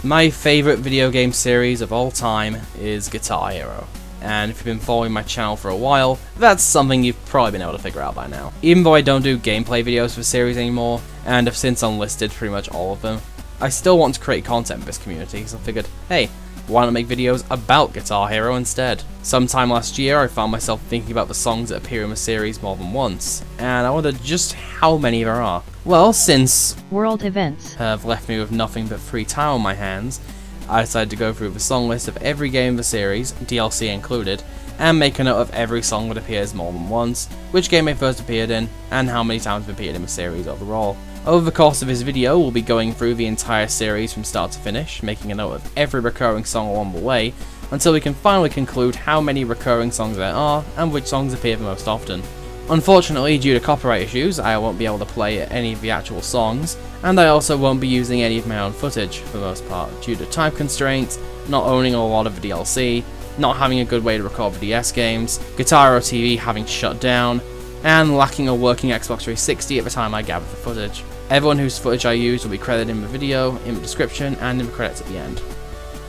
My favourite video game series of all time is Guitar Hero, and if you've been following my channel for a while, that's something you've probably been able to figure out by now. Even though I don't do gameplay videos for the series anymore, and have since unlisted pretty much all of them, I still want to create content for this community, so I figured, hey, why not make videos about Guitar Hero instead? Sometime last year I found myself thinking about the songs that appear in the series more than once, and I wondered just how many there are. Well, since world events have left me with nothing but free time on my hands, I decided to go through the song list of every game in the series, DLC included, and make a note of every song that appears more than once, which game it first appeared in, and how many times it appeared in the series overall. Over the course of this video, we'll be going through the entire series from start to finish, making a note of every recurring song along the way, until we can finally conclude how many recurring songs there are, and which songs appear the most often. Unfortunately, due to copyright issues, I won't be able to play any of the actual songs, and I also won't be using any of my own footage, for the most part, due to time constraints, not owning a lot of the DLC, not having a good way to record the DS games, Guitar Hero TV having shut down, and lacking a working Xbox 360 at the time I gathered the footage. Everyone whose footage I use will be credited in the video, in the description, and in the credits at the end.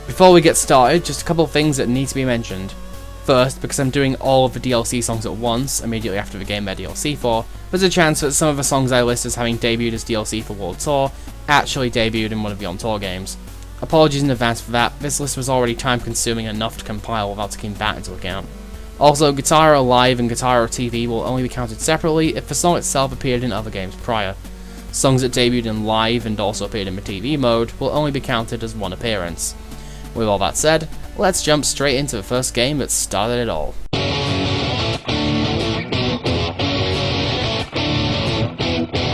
Before we get started, just a couple of things that need to be mentioned. First, because I'm doing all of the DLC songs at once, immediately after the game they're DLC for, there's a chance that some of the songs I list as having debuted as DLC for World Tour actually debuted in one of the On-Tour games. Apologies in advance for that, this list was already time consuming enough to compile without taking that into account. Also, Guitar Hero Live and Guitar Hero TV will only be counted separately if the song itself appeared in other games prior. Songs that debuted in Live and also appeared in the TV mode will only be counted as one appearance. With all that said, let's jump straight into the first game that started it all.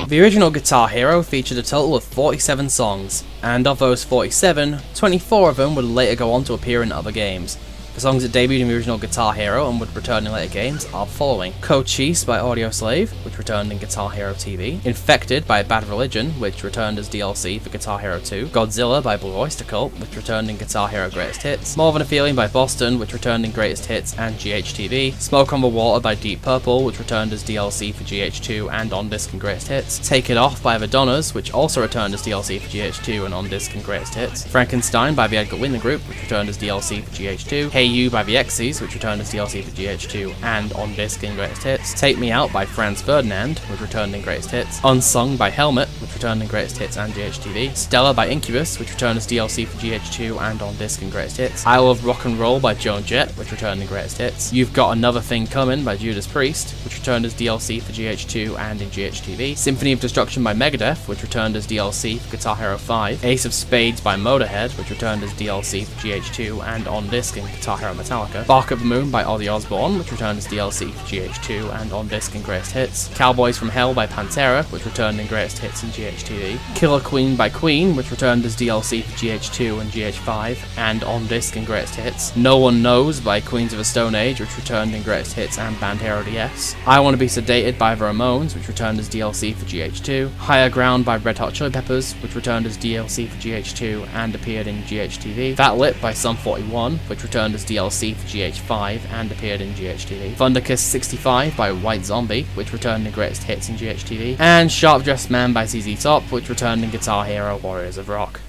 The original Guitar Hero featured a total of 47 songs, and of those 47, 24 of them would later go on to appear in other games. The songs that debuted in the original Guitar Hero and would return in later games are the following: Cochise by Audioslave, which returned in Guitar Hero TV, Infected by Bad Religion, which returned as DLC for Guitar Hero 2, Godzilla by Blue Oyster Cult, which returned in Guitar Hero Greatest Hits, More Than a Feeling by Boston, which returned in Greatest Hits and GHTV, Smoke on the Water by Deep Purple, which returned as DLC for GH2 and on disc and Greatest Hits, Take It Off by The Donnas, which also returned as DLC for GH2 and on disc and Greatest Hits, Frankenstein by the Edgar Winter Group, which returned as DLC for GH2, Hey You by the X's, which returned as DLC for GH2 and on disc in Greatest Hits, Take Me Out by Franz Ferdinand, which returned in Greatest Hits, Unsung by Helmet, which returned in Greatest Hits and GHTV, Stella by Incubus, which returned as DLC for GH2 and on disc in Greatest Hits, I Love Rock and Roll by Joan Jett, which returned in Greatest Hits, You've Got Another Thing Coming by Judas Priest, which returned as DLC for GH2 and in GHTV, Symphony of Destruction by Megadeth, which returned as DLC for Guitar Hero 5, Ace of Spades by Motorhead, which returned as DLC for GH2 and on disc in Guitar Hero Metallica, Bark of the Moon by Ozzy Osbourne, which returned as DLC for GH2 and on disc in Greatest Hits, Cowboys from Hell by Pantera, which returned in Greatest Hits and GHTV, Killer Queen by Queen, which returned as DLC for GH2 and GH5 and on disc in Greatest Hits, No One Knows by Queens of the Stone Age, which returned in Greatest Hits and Band Hero DS, I Want to Be Sedated by the Ramones, which returned as DLC for GH2, Higher Ground by Red Hot Chili Peppers, which returned as DLC for GH2 and appeared in GHTV, That Lit by Sum 41, which returned as DLC for GH5 and appeared in GHTV, Thunderkiss 65 by White Zombie, which returned in Greatest Hits in GHTV, and Sharp Dressed Man by ZZ Top, which returned in Guitar Hero Warriors of Rock.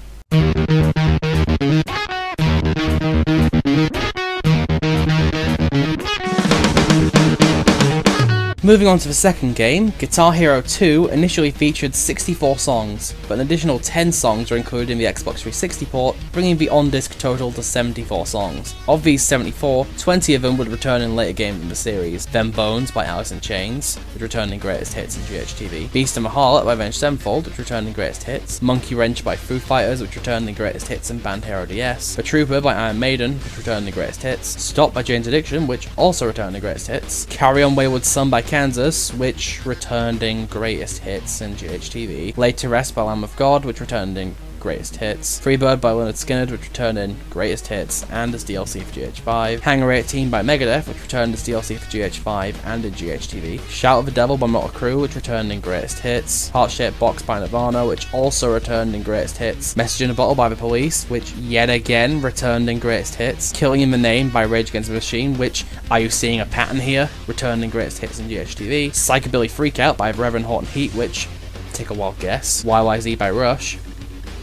Moving on to the second game, Guitar Hero 2 initially featured 64 songs, but an additional 10 songs were included in the Xbox 360 port, bringing the on-disc total to 74 songs. Of these 74, 20 of them would return in later games in the series: Them Bones by Alice in Chains, which returned in Greatest Hits and GHTV, Beast and the Harlot by Avenged Sevenfold, which returned in Greatest Hits, Monkey Wrench by Foo Fighters, which returned in Greatest Hits and Band Hero DS, The Trooper by Iron Maiden, which returned in Greatest Hits, Stop by Jane's Addiction, which also returned in Greatest Hits, Carry On Wayward Son by Kansas, which returned in Greatest Hits and GHTV, Laid to Rest by Lamb of God, which returned in Greatest Hits, Freebird by Lynyrd Skynyrd, which returned in Greatest Hits and as DLC for GH5, Hangar 18 by Megadeth, which returned as DLC for GH5 and in GHTV, Shout of the Devil by Motley Crue, which returned in Greatest Hits, Heart Shaped Box by Nirvana, which also returned in Greatest Hits, Message in a Bottle by The Police, which yet again returned in Greatest Hits, Killing in the Name by Rage Against the Machine, which, are you seeing a pattern here, returned in Greatest Hits and GHTV, Psychobilly Freakout by Reverend Horton Heat, which, take a wild guess, YYZ by Rush,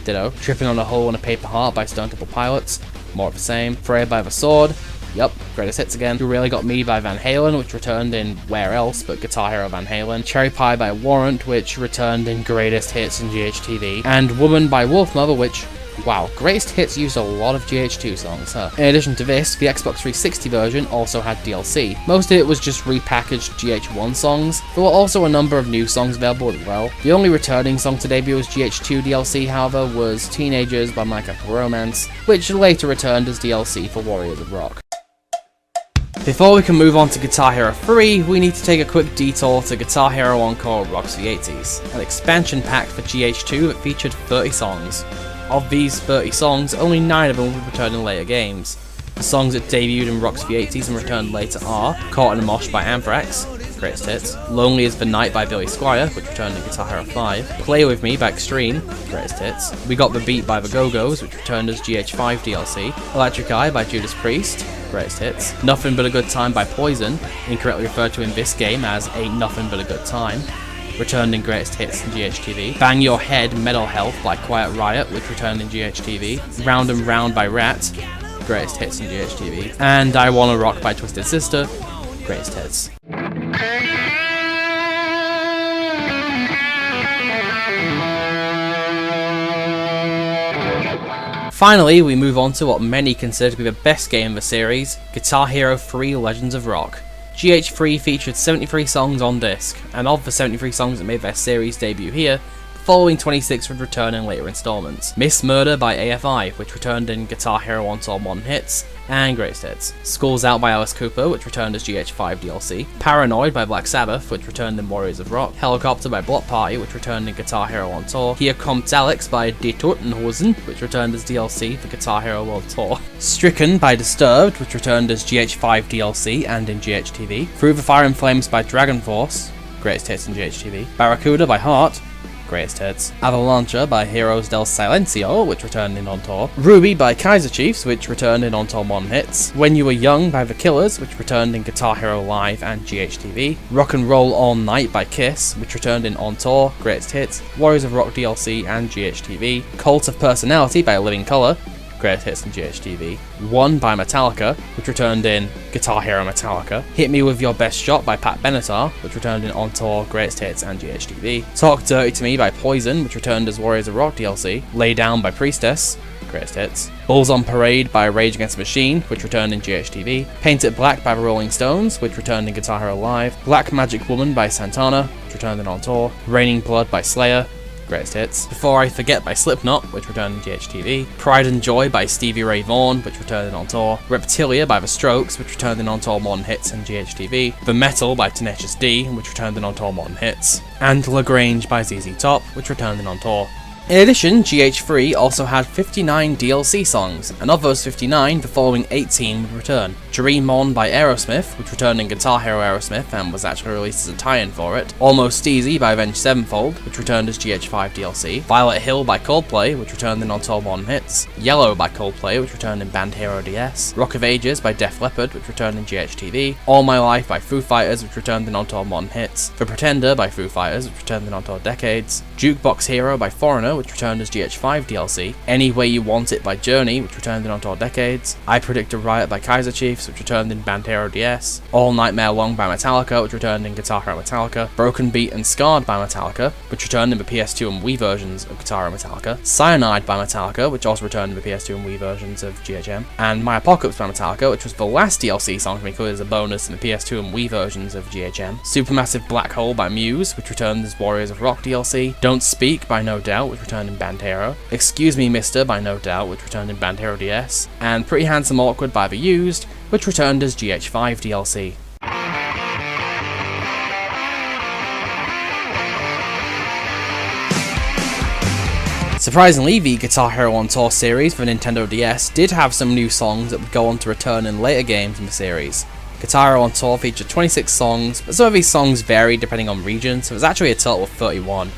ditto. Tripping on a Hole in a Paper Heart by Stone Temple Pilots, more of the same. Freya by The Sword, yup, greatest hits again. You Really Got Me by Van Halen, which returned in Where Else but Guitar Hero Van Halen. Cherry Pie by Warrant, which returned in Greatest Hits and GHTV. And Woman by Wolfmother, which, wow, Greatest Hits used a lot of GH2 songs, huh? In addition to this, the Xbox 360 version also had DLC. Most of it was just repackaged GH1 songs. There were also a number of new songs available as well. The only returning song to debut as GH2 DLC, however, was Teenagers by My Chemical Romance, which later returned as DLC for Warriors of Rock. Before we can move on to Guitar Hero 3, we need to take a quick detour to Guitar Hero Encore Rocks the 80s, an expansion pack for GH2 that featured 30 songs. Of these 30 songs, only 9 of them would return in later games. The songs that debuted in Rocks the 80s and returned later are Caught in a Mosh by Anthrax, greatest hits, Lonely as the Night by Billy Squier, which returned in Guitar Hero 5, Play With Me by Extreme, greatest hits, We Got the Beat by the Go-Go's, which returned as GH5 DLC, Electric Eye by Judas Priest, greatest hits, Nothing But a Good Time by Poison, incorrectly referred to in this game as Ain't Nothing But a Good Time, returned in Greatest Hits in GHTV, Bang Your Head Metal Health by Quiet Riot, which returned in GHTV, Round and Round by Rat, Greatest Hits in GHTV, and I Wanna Rock by Twisted Sister, Greatest Hits. Finally, we move on to what many consider to be the best game in the series, Guitar Hero 3 Legends of Rock. GH3 featured 73 songs on disc, and of the 73 songs that made their series debut here, the following 26 would return in later installments. Miss Murder by AFI, which returned in Guitar Hero On Tour Modern Hits, and Greatest Hits. School's Out by Alice Cooper, which returned as GH5 DLC. Paranoid by Black Sabbath, which returned in Warriors of Rock. Helicopter by Block Party, which returned in Guitar Hero On Tour. Here Kommt Alex by Die Totenhosen, which returned as DLC for Guitar Hero World Tour. Stricken by Disturbed, which returned as GH5 DLC and in GHTV. Through the Fire and Flames by Dragon Force, Greatest Hits in GHTV. Barracuda by Heart, Greatest Hits. Avalancha by Heroes del Silencio, which returned in On Tour. Ruby by Kaiser Chiefs, which returned in On Tour Modern Hits. When You Were Young by The Killers, which returned in Guitar Hero Live and GHTV. Rock and Roll All Night by Kiss, which returned in On Tour, Greatest Hits, Warriors of Rock DLC and GHTV. Cult of Personality by Living Colour, Greatest Hits in GHTV. One by Metallica, which returned in Guitar Hero Metallica. Hit Me With Your Best Shot by Pat Benatar, which returned in On Tour, Greatest Hits and GHTV. Talk Dirty To Me by Poison, which returned as Warriors of Rock DLC. Lay Down by Priestess, Greatest Hits. Bulls on Parade by Rage Against the Machine, which returned in GHTV. Paint It Black by the Rolling Stones, which returned in Guitar Hero Live. Black Magic Woman by Santana, which returned in On Tour. Raining Blood by Slayer, Greatest Hits. Before I Forget by Slipknot, which returned in GHTV. Pride and Joy by Stevie Ray Vaughan, which returned in On Tour. Reptilia by The Strokes, which returned in On Tour Modern Hits and GHTV. The Metal by Tenacious D, which returned in On Tour Modern Hits. And Lagrange by ZZ Top, which returned in On Tour. In addition, GH3 also had 59 DLC songs, and of those 59, the following 18 would return. Dream On by Aerosmith, which returned in Guitar Hero Aerosmith and was actually released as a tie-in for it. Almost Easy by Avenged Sevenfold, which returned as GH5 DLC. Violet Hill by Coldplay, which returned in On Tour Modern Hits. Yellow by Coldplay, which returned in Band Hero DS. Rock of Ages by Def Leppard, which returned in GHTV. All My Life by Foo Fighters, which returned in On Tour Modern Hits. The Pretender by Foo Fighters, which returned in On Tour Decades. Jukebox Hero by Foreigner, which returned as GH5 DLC. Any Way You Want It by Journey, which returned in On Tour Decades. I Predict a Riot by Kaiser Chiefs, which returned in Band Hero DS. All Nightmare Long by Metallica, which returned in Guitar Hero Metallica. Broken Beat and Scarred by Metallica, which returned in the PS2 and Wii versions of Guitar Hero Metallica. Cyanide by Metallica, which also returned in the PS2 and Wii versions of GHM. And My Apocalypse by Metallica, which was the last DLC song to be included as a bonus in the PS2 and Wii versions of GHM. Supermassive Black Hole by Muse, which returned as Warriors of Rock DLC. Don't Speak by No Doubt, which returned in Band Hero. Excuse Me Mister by No Doubt, which returned in Band Hero DS. And Pretty Handsome Awkward by The Used, which returned as GH5 DLC. Surprisingly, the Guitar Hero On Tour series for Nintendo DS did have some new songs that would go on to return in later games in the series. Guitar Hero On Tour featured 26 songs, but some of these songs varied depending on region, so it was actually a total of 31.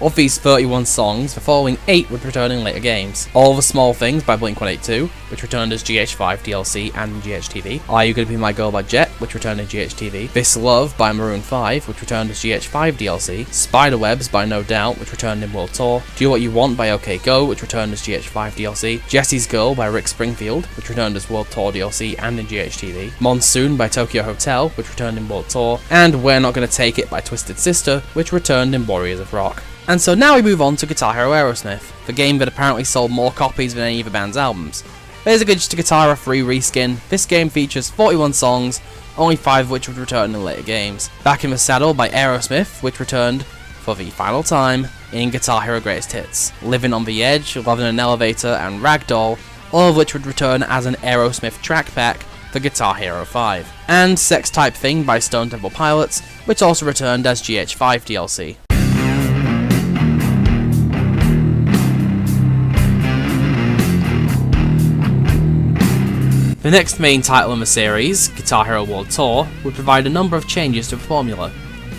Of these 31 songs, the following 8 would return in later games. All the Small Things by Blink-182, which returned as GH5 DLC and in GHTV. Are You Gonna Be My Girl by Jet, which returned in GHTV. This Love by Maroon 5, which returned as GH5 DLC. Spiderwebs by No Doubt, which returned in World Tour. Do What You Want by OK Go, which returned as GH5 DLC. Jesse's Girl by Rick Springfield, which returned as World Tour DLC and in GHTV. Monsoon by Tokyo Hotel, which returned in World Tour. And We're Not Gonna Take It by Twisted Sister, which returned in Warriors of Rock. And so now we move on to Guitar Hero Aerosmith, the game that apparently sold more copies than any of the band's albums. Basically just a Guitar Hero 3 reskin. This game features 41 songs, only 5 of which would return in later games. Back in the Saddle by Aerosmith, which returned for the final time in Guitar Hero Greatest Hits. Living on the Edge, Love in an Elevator, and Ragdoll, all of which would return as an Aerosmith track pack for Guitar Hero 5. And Sex Type Thing by Stone Temple Pilots, which also returned as GH5 DLC. The next main title in the series, Guitar Hero World Tour, would provide a number of changes to the formula.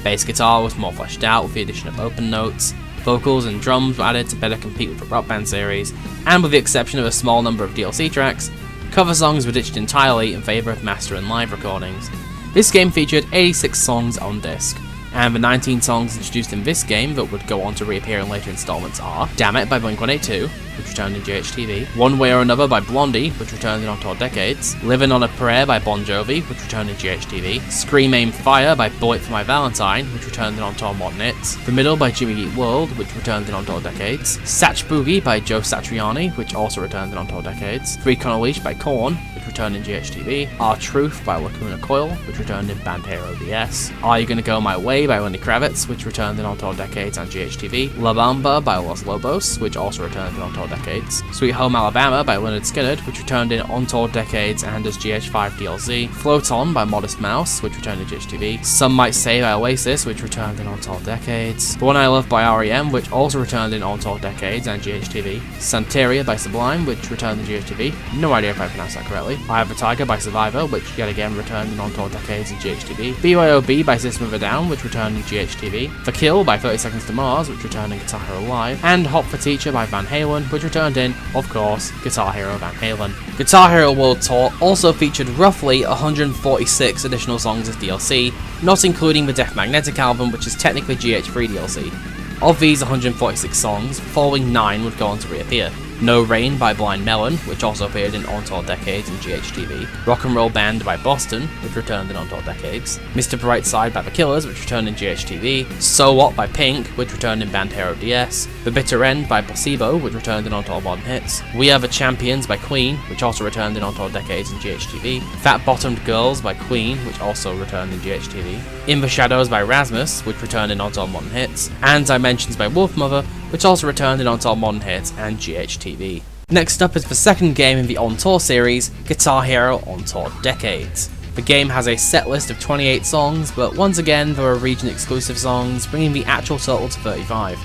Bass guitar was more fleshed out with the addition of open notes, vocals and drums were added to better compete with the Rock Band series, and with the exception of a small number of DLC tracks, cover songs were ditched entirely in favour of master and live recordings. This game featured 86 songs on disc, and the 19 songs introduced in this game that would go on to reappear in later installments are Damn It by Blink-182, which returned in GHTV, One Way or Another by Blondie, which returned in Encore Decades, Living on a Prayer by Bon Jovi, which returned in GHTV, Scream Aim Fire by Bullet for My Valentine, which returned in Encore Modern Hits, The Middle by Jimmy Eat World, which returned in Encore Decades, Satch Boogie by Joe Satriani, which also returned in Encore Decades, Freak on a Leash by Korn, which returned in GHTV, Our Truth by Lacuna Coil, which returned in Band Hero DS, Are You Gonna Go My Way by Lenny Kravitz, which returned in Encore Decades and GHTV, La Bamba by Los Lobos, which also returned in Encore Decades, Sweet Home Alabama by Leonard Skinner, which returned in Encore Decades and as GH5 DLC, Float On by Modest Mouse, which returned in GHTV, Some Might Say by Oasis, which returned in Encore Decades, The One I Love by R.E.M., which also returned in Encore Decades and GHTV, Santeria by Sublime, which returned in GHTV, no idea if I pronounced that correctly, Eye of the Tiger by Survivor, which yet again returned in Encore Decades and GHTV, BYOB by System of a Down, which returned in GHTV, The Kill by 30 Seconds to Mars, which returned in Guitar Hero Live, and Hot for Teacher by Van Halen, which returned in, of course, Guitar Hero Van Halen. Guitar Hero World Tour also featured roughly 146 additional songs as DLC, not including the Death Magnetic album, which is technically GH3 DLC. Of these 146 songs, the following 9 would go on to reappear. No Rain by Blind Melon, which also appeared in Encore Decades and GHTV, Rock and Roll Band by Boston, which returned in Encore Decades, Mr. Brightside by The Killers, which returned in GHTV, So What by Pink, which returned in Band Hero DS, The Bitter End by Placebo, which returned in Encore Modern Hits, We Are the Champions by Queen, which also returned in Encore Decades and GHTV, Fat Bottomed Girls by Queen, which also returned in GHTV, In the Shadows by Rasmus, which returned in Encore Modern Hits, and Dimensions by Wolfmother, which also returned in Encore Modern Hits and GHTV. Next up is the second game in the On Tour series, Guitar Hero On Tour Decades. The game has a set list of 28 songs, but once again there are region exclusive songs, bringing the actual total to 35.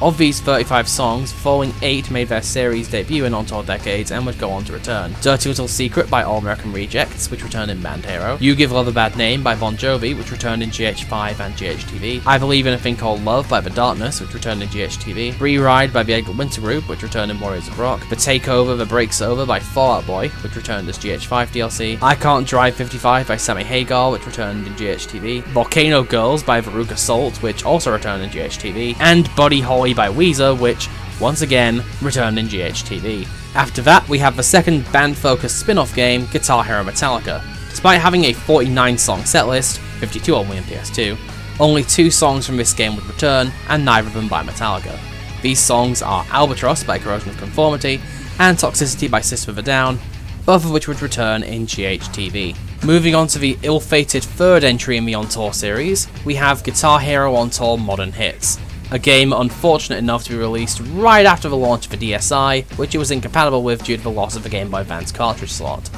Of these 35 songs, the following 8 made their series debut in Encore Decades and would go on to return. Dirty Little Secret by All American Rejects, which returned in Band Hero. You Give Love a Bad Name by Bon Jovi, which returned in GH5 and GHTV. I Believe in a Thing Called Love by The Darkness, which returned in GHTV. Free Ride by the Edgar Winter Group, which returned in Warriors of Rock. The Takeover The Breaks Over by Fall Out Boy, which returned as GH5 DLC. I Can't Drive 55 by Sammy Hagar, which returned in GHTV. Volcano Girls by Veruca Salt, which also returned in GHTV. And Buddy Holly by Weezer, which, once again, returned in GHTV. After that, we have the second band-focused spin-off game, Guitar Hero Metallica. Despite having a 49-song setlist, 52 only in PS2, only 2 songs from this game would return, and neither of them by Metallica. These songs are Albatross by Corrosion of Conformity, and Toxicity by System of a Down, both of which would return in GHTV. Moving on to the ill-fated third entry in the On Tour series, we have Guitar Hero On Tour Modern Hits, a game unfortunate enough to be released right after the launch of the DSi, which it was incompatible with due to the loss of the Game Boy Advance cartridge slot.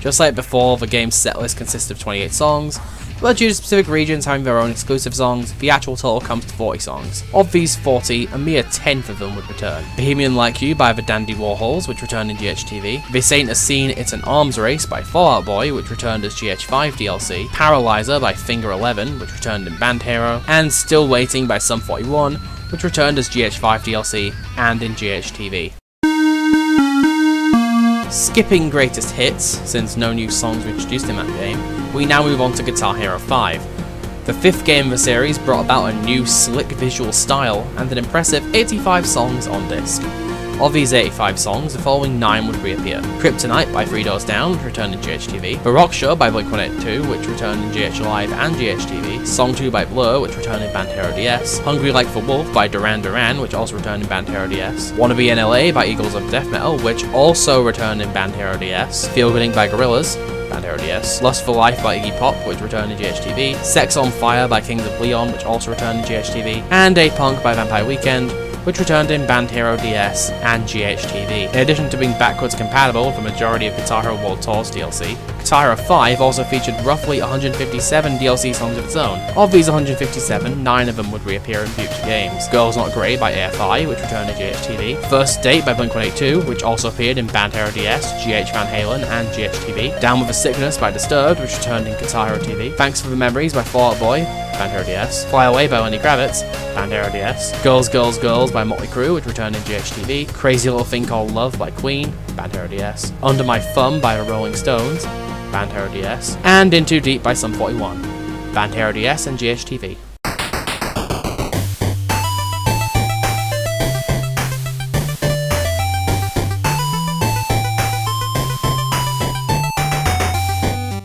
Just like before, the game's setlist consists of 28 songs, but due to specific regions having their own exclusive songs, the actual total comes to 40 songs. Of these 40, a mere 10th of them would return. Bohemian Like You by the Dandy Warhols, which returned in GHTV. This Ain't a Scene, It's an Arms Race by Fall Out Boy, which returned as GH5 DLC. Paralyzer by Finger 11, which returned in Band Hero. And Still Waiting by Sum 41, which returned as GH5 DLC and in GHTV. Skipping greatest hits, since no new songs were introduced in that game, we now move on to Guitar Hero 5. The 5th game of the series brought about a new slick visual style and an impressive 85 songs on disc. Of these 85 songs, the following 9 would reappear. Kryptonite by Three Doors Down, which returned in GHTV. The Rock Show by Blink-182, which returned in GH Live and GHTV. Song 2 by Blur, which returned in Band Hero DS. Hungry Like the Wolf by Duran Duran, which also returned in Band Hero DS. Wannabe NLA by Eagles of Death Metal, which also returned in Band Hero DS. Feel Good Inc. by Gorillaz, Band Hero DS. Lust for Life by Iggy Pop, which returned in GHTV. Sex on Fire by Kings of Leon, which also returned in GHTV. And A Punk by Vampire Weekend, which returned in Band Hero DS and GHTV. In addition to being backwards compatible with the majority of Guitar Hero World Tour's DLC, Guitar Hero 5 also featured roughly 157 DLC songs of its own. Of these 157, 9 of them would reappear in future games. Girls Not Grey by AFI, which returned in GHTV. First Date by Blink-182, which also appeared in Band Hero DS, GH Van Halen, and GHTV. Down With a Sickness by Disturbed, which returned in Guitar Hero TV. Thanks for the Memories by Fall Out Boy, Band Hero DS. Fly Away by Lenny Kravitz, Band Hero DS. Girls, Girls, Girls by Motley Crue, which returned in GHTV. Crazy Little Thing Called Love by Queen, Band Hero DS. Under My Thumb by the Rolling Stones, Band Hero DS. And In Too Deep by Sum 41, Band Hero DS and GHTV.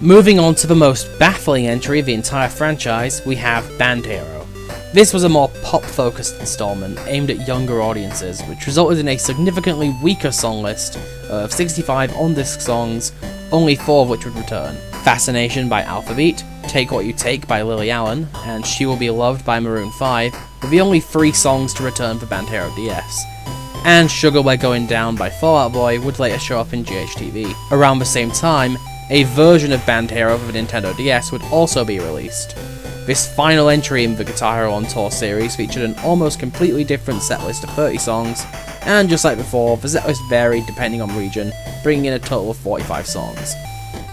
Moving on to the most baffling entry of the entire franchise, we have Band Hero. This was a more pop-focused installment aimed at younger audiences, which resulted in a significantly weaker song list of 65 on-disc songs, only 4 of which would return. Fascination by Alphabeat, Take What You Take by Lily Allen, and She Will Be Loved by Maroon 5 were the only 3 songs to return for Band Hero DS. And Sugar We're Going Down by Fall Out Boy would later show up in GHTV. Around the same time, a version of Band Hero for the Nintendo DS would also be released. This final entry in the Guitar Hero on Tour series featured an almost completely different setlist of 30 songs, and just like before, the setlist varied depending on region, bringing in a total of 45 songs.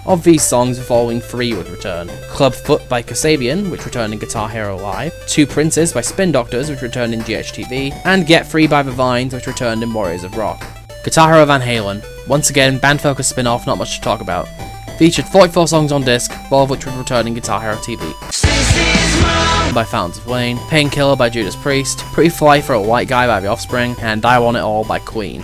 Of these songs, the following 3 would return. Club Foot by Kasabian, which returned in Guitar Hero Live, Two Princes by Spin Doctors, which returned in GHTV, and Get Free by The Vines, which returned in Warriors of Rock. Guitar Hero Van Halen, once again band-focused spin-off, not much to talk about. Featured 44 songs on disc, 12 of which would return in Guitar Hero TV. By Fountains of Wayne, Painkiller by Judas Priest, Pretty Fly for a White Guy by The Offspring, and I Want It All by Queen.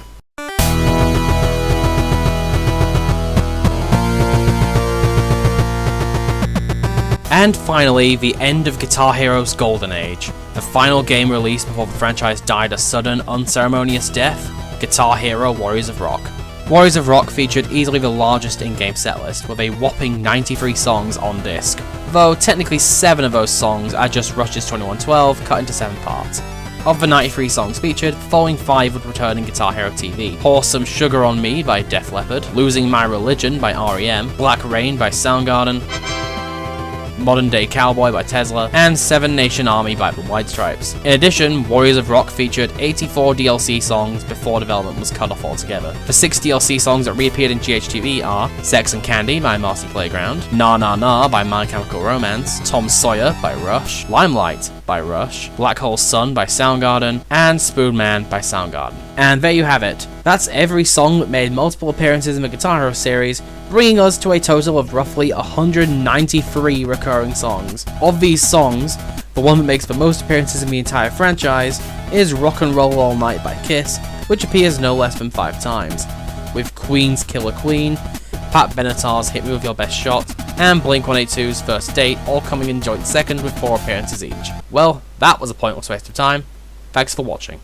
And finally, the end of Guitar Hero's golden age. The final game released before the franchise died a sudden, unceremonious death, Guitar Hero Warriors of Rock. Warriors of Rock featured easily the largest in-game setlist, with a whopping 93 songs on disc, though technically 7 of those songs are just Rush's 2112 cut into 7 parts. Of the 93 songs featured, the following 5 would return in Guitar Hero TV. Pour Some Sugar on Me by Def Leppard, Losing My Religion by REM, Black Rain by Soundgarden, Modern Day Cowboy by Tesla, and Seven Nation Army by the White Stripes. In addition, Warriors of Rock featured 84 DLC songs before development was cut off altogether. The 6 DLC songs that reappeared in GHTV are Sex and Candy by Marcy Playground, Na Na Na by My Chemical Romance, Tom Sawyer by Rush, Limelight by Rush, Black Hole Sun by Soundgarden, and Spoon Man by Soundgarden. And there you have it. That's every song that made multiple appearances in the Guitar Hero series, bringing us to a total of roughly 193 recurring songs. Of these songs, the one that makes the most appearances in the entire franchise is Rock and Roll All Night by Kiss, which appears no less than 5 times, with Queen's Killer Queen, Pat Benatar's Hit Me With Your Best Shot, and Blink-182's First Date all coming in joint second with 4 appearances each. Well, that was a pointless waste of time. Thanks for watching.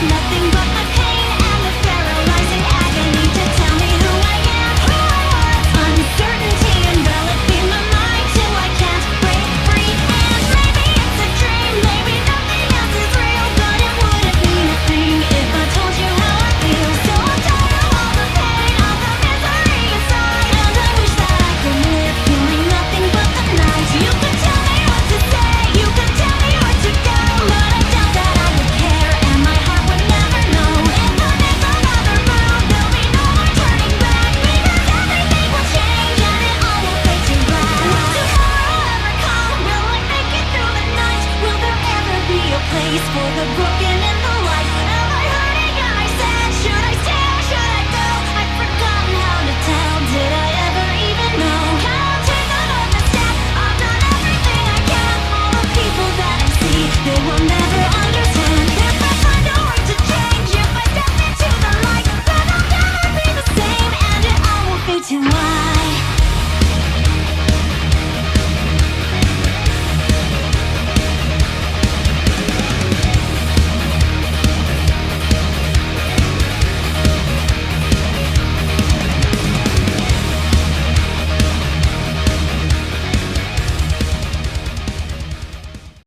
Nothing release for the broken and the